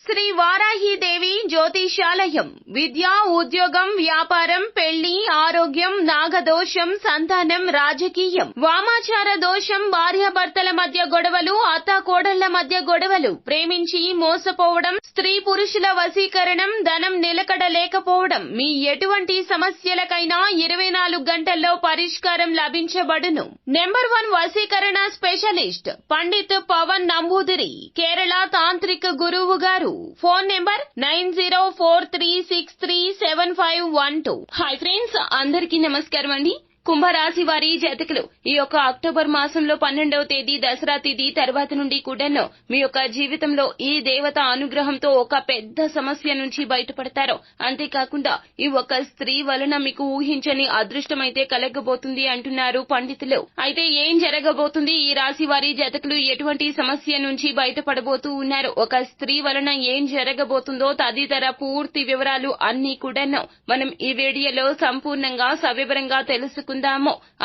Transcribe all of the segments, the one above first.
శ్రీ వారాహీదేవి జ్యోతిషాలయం. విద్య, ఉద్యోగం, వ్యాపారం, పెళ్లి, ఆరోగ్యం, నాగదోషం, సంతానం, రాజకీయం, వామాచార దోషం, భార్యాభర్తల మధ్య గొడవలు, అత్తాకోడళ్ల మధ్య గొడవలు, ప్రేమించి మోసపోవడం, స్త్రీ పురుషుల వశీకరణం, ధనం నిలకడ లేకపోవడం, మీ ఎటువంటి సమస్యలకైనా 24 గంటల్లో పరిష్కారం లభించబడును. నెంబర్ 1 వశీకరణ స్పెషలిస్ట్ పండిత్ పవన్ నంబూదిరి, కేరళ తాంత్రిక గురువు గారు. Phone number 9043637512. హాయ్ ఫ్రెండ్స్, అందరికీ నమస్కారం అండి. కుంభరాశి వారి జాతకులు ఈ యొక్క అక్టోబర్ మాసంలో 12వ తేదీ దసరా తిథి తర్వాత నుండి కూడాను మీ యొక్క జీవితంలో ఈ దేవత అనుగ్రహంతో ఒక పెద్ద సమస్య నుంచి బయటపడతారు. అంతేకాకుండా ఈ ఒక స్త్రీ వలన మీకు ఊహించని అదృష్టం అయితే కలగబోతుంది అంటున్నారు పండితులు. అయితే ఏం జరగబోతుంది, ఈ రాశి వారి జాతకులు ఎటువంటి సమస్య నుంచి బయటపడబోతూ ఉన్నారు, ఒక స్త్రీ వలన ఏం జరగబోతుందో తదితర పూర్తి వివరాలు అన్ని కూడాను మనం ఈ వీడియోలో సంపూర్ణంగా సవివరంగా తెలుసుకుందాము.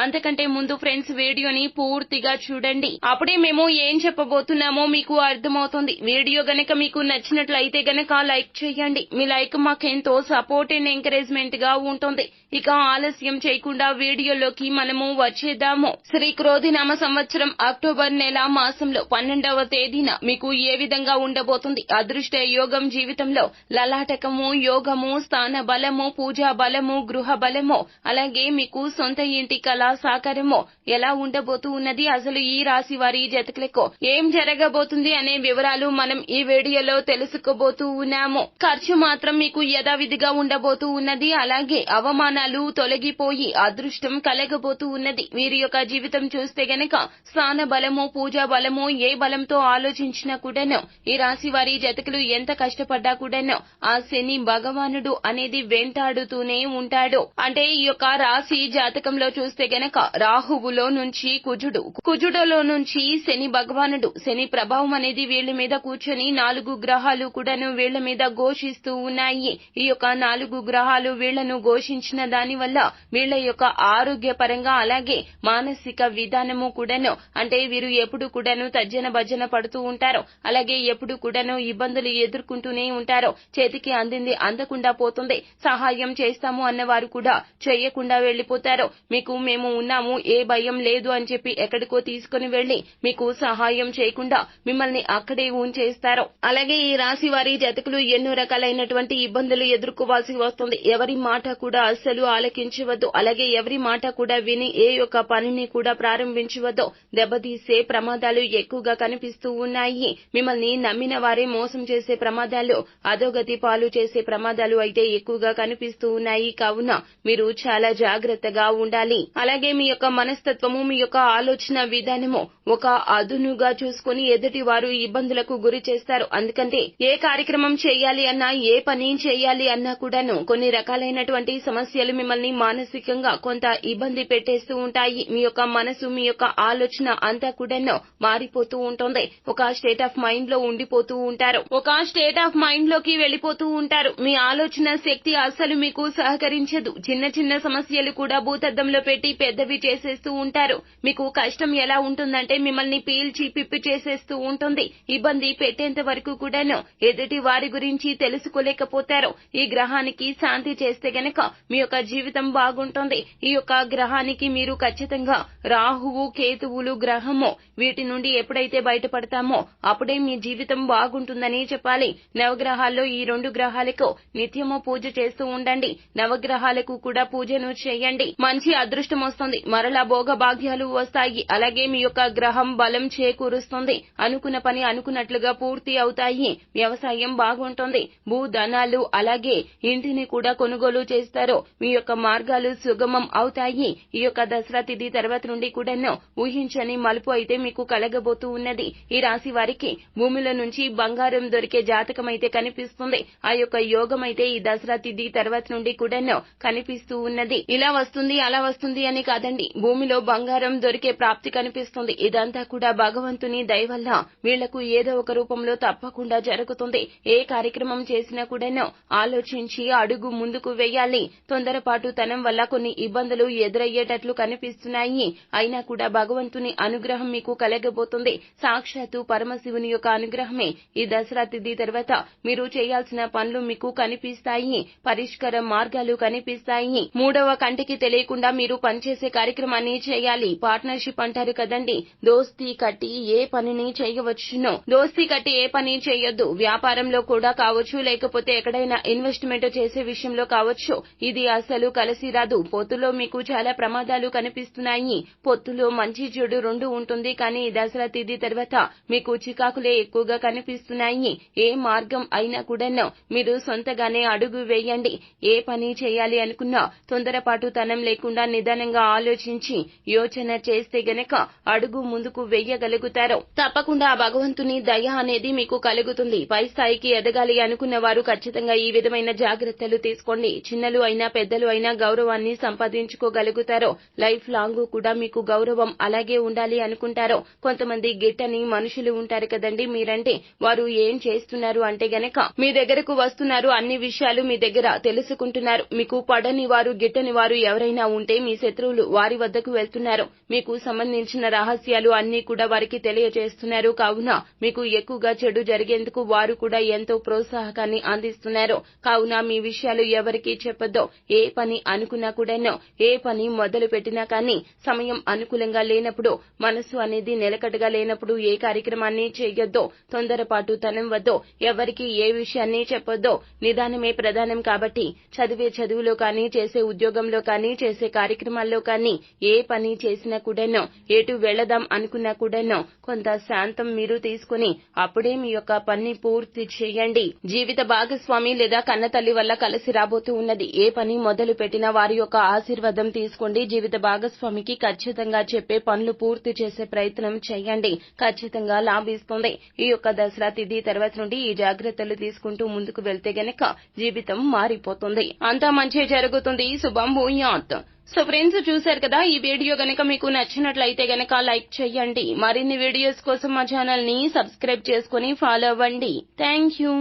అంతకంటే ముందు ఫ్రెండ్స్, వీడియోని పూర్తిగా చూడండి. అప్పుడే మేము ఏం చెప్పబోతున్నామో మీకు అర్థమవుతుంది. వీడియో గనక మీకు నచ్చినట్లయితే గనక లైక్ చేయండి. మీ లైక్ మాకెంతో సపోర్ట్ అండ్ ఎంకరేజ్మెంట్ గా ఉంటుంది. ఇక ఆలస్యం చేయకుండా వీడియోలోకి మనము వచ్చేద్దాము. శ్రీ క్రోధినామ సంవత్సరం అక్టోబర్ నెల మాసంలో 12వ తేదీన మీకు ఏ విధంగా ఉండబోతుంది. అదృష్ట యోగం జీవితంలో లలాటకము, యోగము, స్థాన బలము, పూజా బలము, గృహ బలము, అలాగే మీకు సొంత ఇంటి కళా సాకారము ఎలా ఉండబోతూ ఉన్నది, అసలు ఈ రాశి వారి జాతకులకు ఏం జరగబోతుంది అనే వివరాలు మనం ఈ వీడియోలో తెలుసుకోబోతూ ఉన్నాము. ఖర్చు మాత్రం మీకు యథావిధిగా ఉండబోతూ ఉన్నది. అలాగే అవమానాలు తొలగిపోయి అదృష్టం కలగబోతూ ఉన్నది. వీరి యొక్క జీవితం చూస్తే గనక స్థాన బలము, పూజా బలము, ఏ బలంతో ఆలోచించినా కూడాను ఈ రాశి వారి జాతకులు ఎంత కష్టపడ్డా కూడాను ఆ శని భగవానుడు అనేది వెంటాడుతూనే ఉంటాడు. అంటే ఈ యొక్క రాశి జాతకంలో చూస్తే గనక రాహువులో నుంచి కుజుడులో నుంచి శని భగవానుడు, శని ప్రభావం అనేది వీళ్ల మీద కూర్చొని 4 గ్రహాలు కూడాను వీళ్ల మీద ఘోషిస్తూ ఉన్నాయి. ఈ యొక్క 4 గ్రహాలు వీళ్లను ఘోషించిన దాని వల్ల వీళ్ల యొక్క ఆరోగ్య పరంగా అలాగే మానసిక విధానము కూడాను, అంటే వీరు ఎప్పుడు కూడాను తర్జన భజన పడుతూ ఉంటారు. అలాగే ఎప్పుడు కూడాను ఇబ్బందులు ఎదుర్కొంటూనే ఉంటారు. చేతికి అందింది అందకుండా పోతుంది. సహాయం చేస్తాము అన్నవారు కూడా చేయకుండా వెళ్లిపోతారు. మీకు మేము ఉన్నాము, ఏ భయం లేదు అని చెప్పి ఎక్కడికో తీసుకుని వెళ్లి మీకు సహాయం చేయకుండా మిమ్మల్ని అక్కడే ఉంచేస్తారు. అలాగే ఈ రాశి వారి జాతకులు ఎన్నో రకాలైనటువంటి ఇబ్బందులు ఎదుర్కోవాల్సి వస్తుంది. ఎవరి మాట కూడా అస్సలు ఆలకించవద్దు. అలాగే ఎవరి మాట కూడా విని ఏ యొక్క పనిని కూడా ప్రారంభించవద్దు. దెబ్బతీసే ప్రమాదాలు ఎక్కువగా కనిపిస్తూ ఉన్నాయి. మిమ్మల్ని నమ్మిన వారే మోసం చేసే ప్రమాదాలు, అధోగతి పాలు చేసే ప్రమాదాలు అయితే ఎక్కువగా కనిపిస్తూ ఉన్నాయి. కావున మీరు చాలా జాగ్రత్తగా ఉండాలి. అలాగే మీ యొక్క మనస్తత్వము, మీ యొక్క ఆలోచన విధానము ఒక అదునుగా చూసుకుని ఎదుటి వారు ఇబ్బందులకు గురి చేస్తారు. అందుకంటే ఏ కార్యక్రమం చేయాలి అన్నా, ఏ పని చేయాలి అన్నా కూడాను కొన్ని రకాలైనటువంటి సమస్యలు మిమ్మల్ని మానసికంగా కొంత ఇబ్బంది పెట్టేస్తూ ఉంటాయి. మీ యొక్క మనసు, మీ యొక్క ఆలోచన అంతా కూడాను మారిపోతూ ఉంటుంది. ఒక స్టేట్ ఆఫ్ మైండ్ లో ఉండిపోతూ ఉంటారు. ఒక స్టేట్ ఆఫ్ మైండ్ లోకి వెళ్లిపోతూ ఉంటారు. మీ ఆలోచన శక్తి అస్సలు మీకు సహకరించదు. చిన్న చిన్న సమస్యలు కూడా భూతద్దంలో పెట్టి పెద్దవి చేసేస్తూ ఉంటారు. మీకు కష్టం ఎలా ఉంటుందంటే మిమ్మల్ని పీల్చి పిప్పి చేసేస్తూ ఉంటుంది. ఇబ్బంది పెట్టేంత వరకు కూడాను ఎదుటి వారి గురించి తెలుసుకోలేకపోతారు. ఈ గ్రహానికి శాంతి చేస్తే గనక మీ యొక్క జీవితం బాగుంటుంది. ఈ యొక్క గ్రహానికి మీరు ఖచ్చితంగా రాహువు, కేతువులు గ్రహము, వీటి నుండి ఎప్పుడైతే బయటపడతామో అప్పుడే మీ జీవితం బాగుంటుందని చెప్పాలి. నవగ్రహాల్లో ఈ 2 గ్రహాలకు నిత్యము పూజ చేస్తూ ఉండండి. నవగ్రహాలకు కూడా పూజను చేయండి. మంచి అదృష్టం వస్తుంది. మరలా భోగ భాగ్యాలు వస్తాయి. అలాగే మీ యొక్క గ్రహం బలం చేకూరుస్తుంది. అనుకున్న పని అనుకున్నట్లుగా పూర్తి అవుతాయి. వ్యవసాయం బాగుంటుంది. భూధనాలు అలాగే ఇంటిని కూడా కొనుగోలు చేస్తారు. మీ యొక్క మార్గాలు సుగమం అవుతాయి. ఈ యొక్క దసరా తిథి తర్వాత నుండి కూడాను ఊహించని మలుపు అయితే మీకు కలగబోతూ ఉన్నది. ఈ రాశి వారికి భూమిలో నుంచి బంగారం దొరికే జాతకం అయితే కనిపిస్తుంది. ఆ యొక్క యోగం అయితే ఈ దసరా తిథి తర్వాత నుండి కూడాను కనిపిస్తూ ఉన్నది. ఇలా వస్తుంది అలా వస్తుంది అని కాదండి, భూమిలో బంగారం దొరికే ప్రాప్తి కనిపిస్తుంది. ఇదంతా కూడా భగవంతుని దయ వల్ల వీళ్లకు ఏదో ఒక రూపంలో తప్పకుండా జరుగుతుంది. ఏ కార్యక్రమం చేసినా కూడాను ఆలోచించి అడుగు ముందుకు వేయాలి. తొందర తొందరపాటుతనం వల్ల కొన్ని ఇబ్బందులు ఎదురయ్యేటట్లు కనిపిస్తున్నాయి. అయినా కూడా భగవంతుని అనుగ్రహం మీకు కలగబోతుంది. సాక్షాత్తు పరమశివుని యొక్క అనుగ్రహమే ఈ దసరా తిథి తర్వాత మీరు చేయాల్సిన పనులు మీకు కనిపిస్తాయి. పరిష్కార మార్గాలు కనిపిస్తాయి. మూడవ కంటికి తెలియకుండా మీరు పనిచేసే కార్యక్రమాన్ని చేయాలి. పార్ట్నర్షిప్ అంటారు కదండి, దోస్తీ కట్టి ఏ పనిని చేయవచ్చునో. దోస్తీ కట్టి ఏ పని చేయొద్దు. వ్యాపారంలో కూడా కావచ్చు, లేకపోతే ఎక్కడైనా ఇన్వెస్ట్మెంట్ చేసే విషయంలో కావచ్చు. ఇది అసలు కలిసి రాదు. పొత్తులో మీకు చాలా ప్రమాదాలు కనిపిస్తున్నాయి. పొత్తులో మంచి చెడు రెండు ఉంటుంది. కానీ ఈ దసరా తిథి తర్వాత మీకు చికాకులే ఎక్కువగా కనిపిస్తున్నాయి. ఏ మార్గం అయినా కూడాను మీరు సొంతగానే అడుగు వేయండి. ఏ పని చేయాలి అనుకున్నా తొందరపాటుతనం లేకుండా నిదానంగా ఆలోచించి యోచన చేస్తే గనక అడుగు ముందుకు వేయగలుగుతారు. తప్పకుండా ఆ భగవంతుని దయ అనేది మీకు కలుగుతుంది. పై స్థాయికి ఎదగాలి అనుకున్న వారు ఖచ్చితంగా ఈ విధమైన జాగ్రత్తలు తీసుకోండి. చిన్నలు అయినా పెద్దలు అయినా గౌరవాన్ని సంపాదించుకోగలుగుతారు. లైఫ్ లాంగ్ కూడా మీకు గౌరవం అలాగే ఉండాలి అనుకుంటారు. కొంతమంది గిట్టని మనుషులు ఉంటారు కదండి, మీరంటే వారు ఏం చేస్తున్నారు అంటే గనక మీ దగ్గరకు వస్తున్నారు, అన్ని విషయాలు మీ దగ్గర తెలుసుకుంటున్నారు. మీకు పడని వారు గిట్టని వారు ఎవరైనా ఉంటే మీ శత్రువులు వారి వద్దకు వెళ్తున్నారు. మీకు సంబంధించిన రహస్యాలు అన్ని కూడా వారికి తెలియజేస్తున్నారు. కావున మీకు ఎక్కువగా చెడు జరిగేందుకు వారు కూడా ఎంతో ప్రోత్సాహకాన్ని అందిస్తున్నారు. కావున మీ విషయాలు ఎవరికీ చెప్పొద్దు. ఏ పని అనుకున్నా కూడాను, ఏ పని మొదలు పెట్టినా కానీ సమయం అనుకూలంగా లేనప్పుడు, మనసు అనేది నిలకడగా లేనప్పుడు ఏ కార్యక్రమాన్ని చేయొద్దు. తొందరపాటుతనం వద్దు. ఎవరికి ఏ విషయాన్ని చెప్పొద్దు. నిదానమే ప్రధానం. కాబట్టి చదివే చదువులో కానీ, చేసే ఉద్యోగంలో కానీ, చేసే కార్యక్రమాల్లో కానీ, ఏ పని చేసినా కూడాను, ఎటు వెళదాం అనుకున్నా కూడాను కొంత శాంతం మీరు తీసుకుని అప్పుడే మీ యొక్క పని పూర్తి చేయండి. జీవిత భాగస్వామి లేదా కన్నతల్లి వల్ల కలిసి రాబోతూ ఉన్నది. ఏ పని మొదలు పెట్టినా వారి యొక్క ఆశీర్వాదం తీసుకోండి. జీవిత భాగస్వామికి ఖచ్చితంగా చెప్పే పనులు పూర్తి చేసే ప్రయత్నం చేయండి. ఖచ్చితంగా లాభిస్తుంది. ఈ యొక్క దసరా తిథి తర్వాత నుండి ఈ జాగ్రత్తలు తీసుకుంటూ ముందుకు వెళ్తే గనక జీవితం మారిపోతుంది. అంతా మంచి జరుగుతుంది. శుభం భూయాత్. సో ఫ్రెండ్స్, చూశారు కదా, ఈ వీడియో గనక మీకు నచ్చినట్లయితే గనక లైక్ చేయండి. మరిన్ని వీడియోస్ కోసం మా ఛానల్ ని సబ్స్క్రైబ్ చేసుకుని ఫాలో అవ్వండి. Thank you.